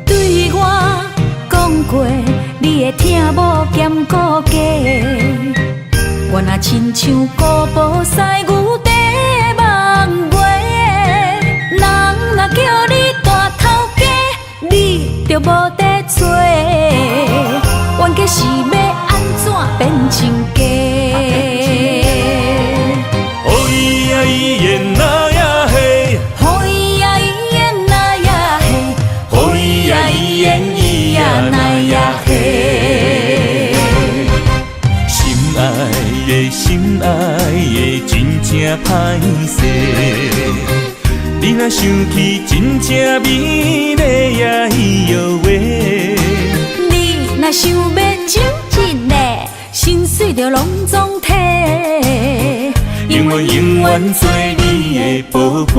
对我讲过，你会听无兼顾家。我若亲像古堡西牛在梦月，人若叫你大头家，你就无得做。冤家是要安怎变成家？哦咿呀咿耶那呀嘿，哦咿呀咿耶那呀嘿，哦咿呀咿耶咿呀那呀嘿。心爱的心爱的真正歹势，你若想起真正美丽呀伊哟喂。你若想要真真的，心碎就拢总体，永远永远做你的宝贝。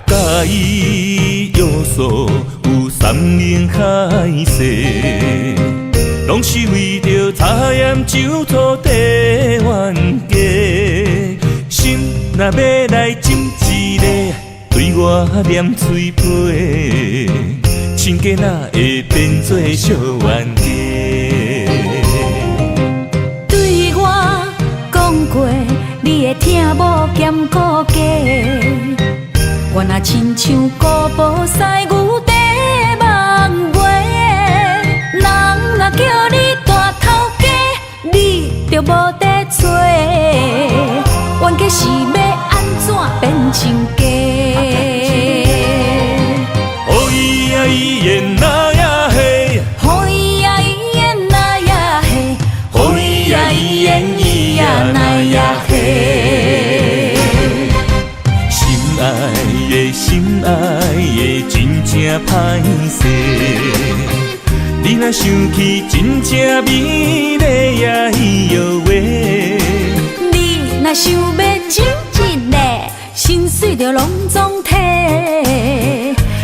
甲伊约束有山盟海誓，拢是为着茶盐酒醋地冤家。心若要来斟一个，对我念嘴皮，亲家哪会变做小冤家？对我讲过，你会听无兼顾家。我若亲像古堡西牛在梦月，人若叫你大头家，你就无得做。冤家是要安怎变成家？哦咿呀咿耶那呀嘿，哦咿呀咿耶那呀嘿，哦咿呀咿耶咿呀那呀嘿。心爱的心爱的真正歹势，你若想起真正美丽呀伊哟喂。你若想要真真的，心碎就拢总体，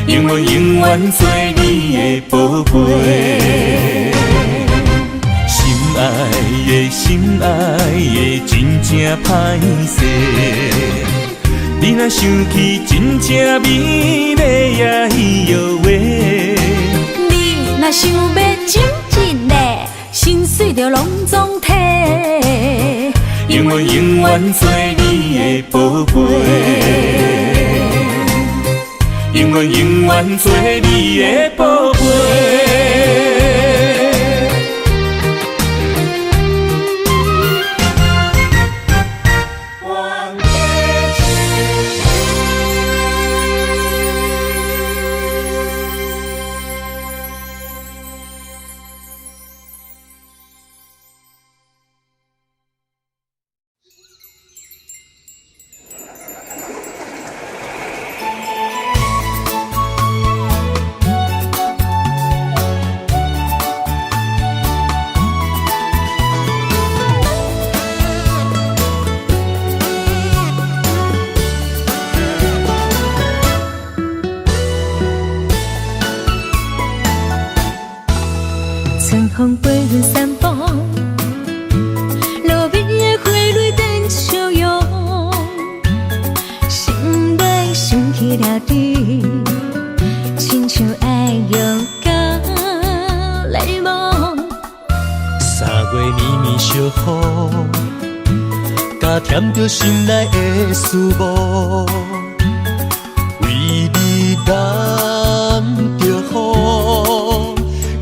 永远永远做你的宝贝。心爱的心爱的真正歹势，你若想起真正美丽呀伊哟喂。你若想要真真的，心碎就拢总体，永远永远做你的宝贝，永远永远做你的宝贝。春风飞远散步，路边的花蕊变笑容，心内想起了你，亲像爱用到泪梦。3月绵绵小雨，加添着心内的思慕，为你染着雨，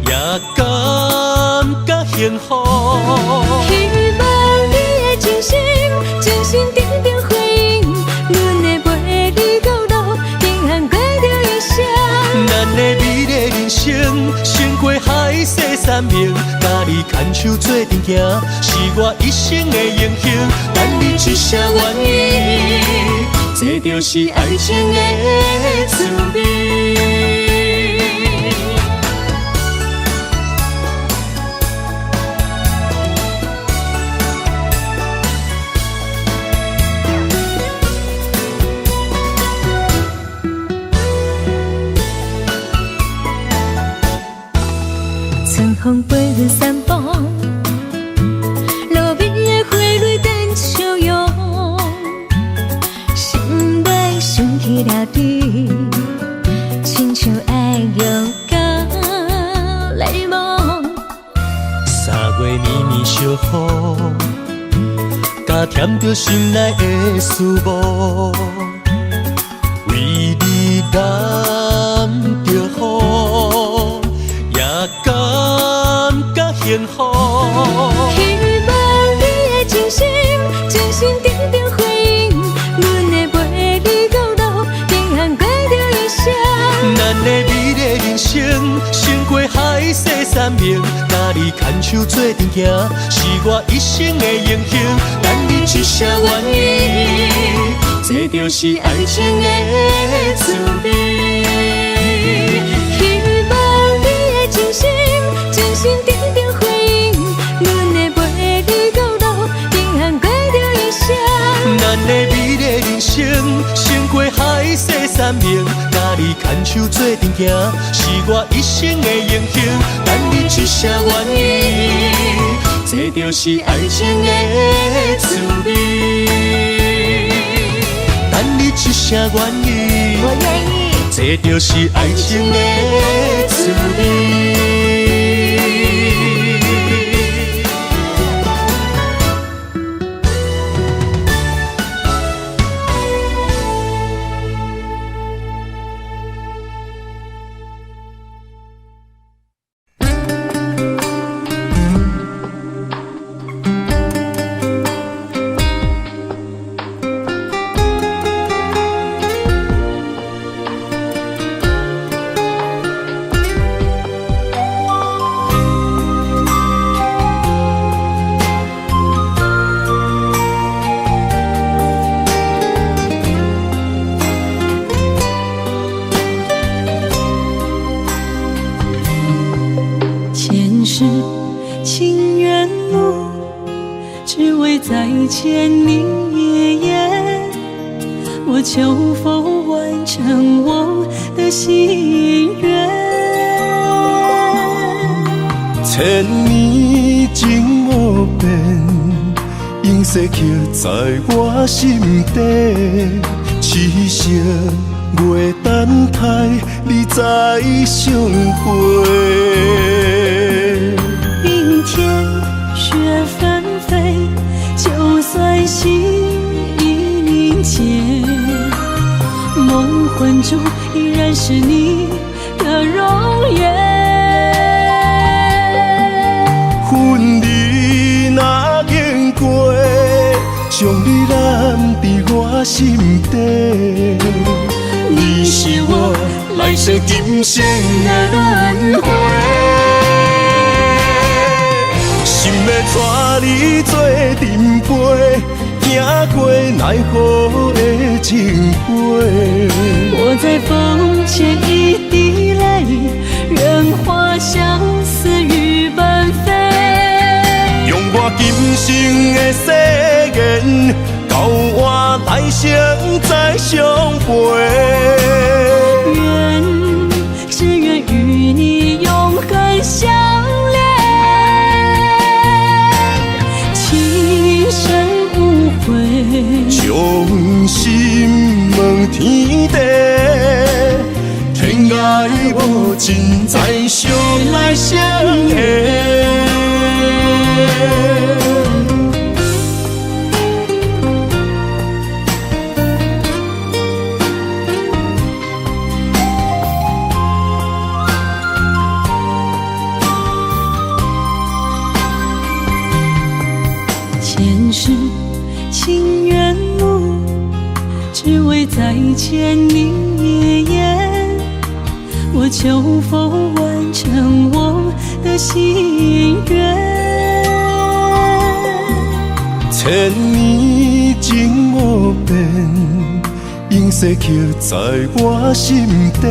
也感觉幸福。希望你的真心，真心定定回应，阮会陪你到老，平安过着一生。咱的美丽人生，胜过海誓山盟，甲你牵手做阵行，是我一生的荣幸。等你一声愿意，这就是爱情的滋味。春着雨，加添着心内的思慕，为你染着雨，也感觉幸福。希望你的真心，真心定定回应，阮会陪你到老，平安过着一生。咱的美丽人生，胜过海誓山盟，甲你牵手做阵行，是我一生的英雄。等你一声愿意，这就是爱情的滋味。希望你的真心，真心定定回应，阮会陪你到老，平安过着一生。咱的美丽人生，胜过海誓山盟，甲你牵手做阵行，是我一生的英雄。等你一声愿意，这就是爱情的滋味。等你一声愿意，我愿意，这就是爱情的滋味。是情缘路，只为再见你一眼。我求否完成我的心愿？千年情无变，永逝刻在我心底。痴情袂等待，你再相会。冰天雪纷飞，就算心已凝结，梦魂中依然是你的容颜。恨你若经过，将你揽在我心底。你是我来世今生的轮回。心要带你做阵陪，行过奈何的情杯。我在风前一滴泪，任花相思雨纷飞。用我今生的誓言，到我来生再相陪。只愿与你永恒相恋，情深无悔，将心问天地，天涯无尽，再相来相会。前世情缘路，只为再见你一眼。我求否完成我的心愿？千年情无变，永逝刻在我心底。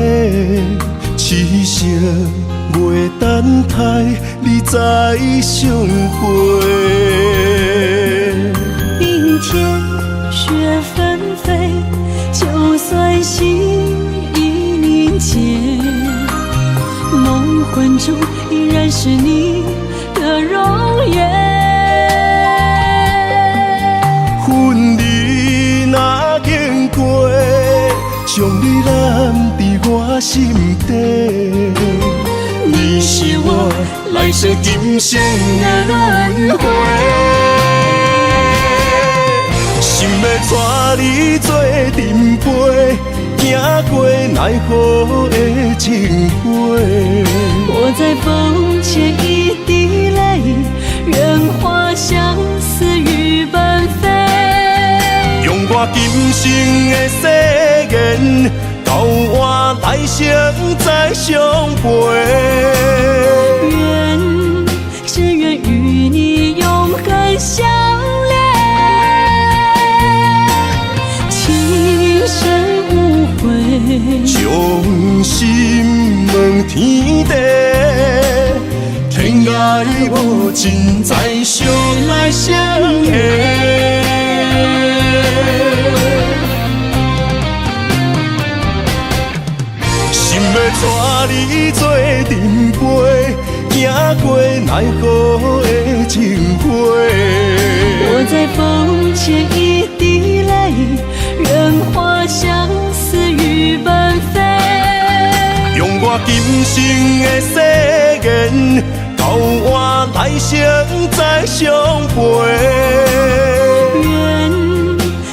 痴情袂等待，你再相会。冰天雪纷飞，就算心已凝结，梦魂中依然是你的容颜。恨你若经过，将你揽在我心底。你是我来爱惜今生的轮回。心要带你做阵陪，行过奈何的情花。我在风前一滴泪，愿花相思与奔飞。用我今生的誓言，交换来生再相陪。只愿与你永恒相连，情深无悔，将心问天地，天涯无尽，再相来相会。心要带你做阵陪，行过奈何的情花。我在风前一滴泪，愿花相思与奔飞。用我今生的誓言，交换来生再相陪。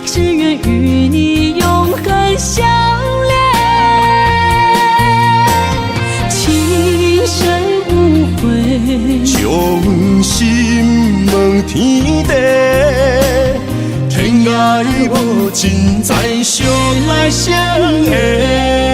只愿与你永恒相连，情深无悔，将心问天地，天涯无尽，再相来相会。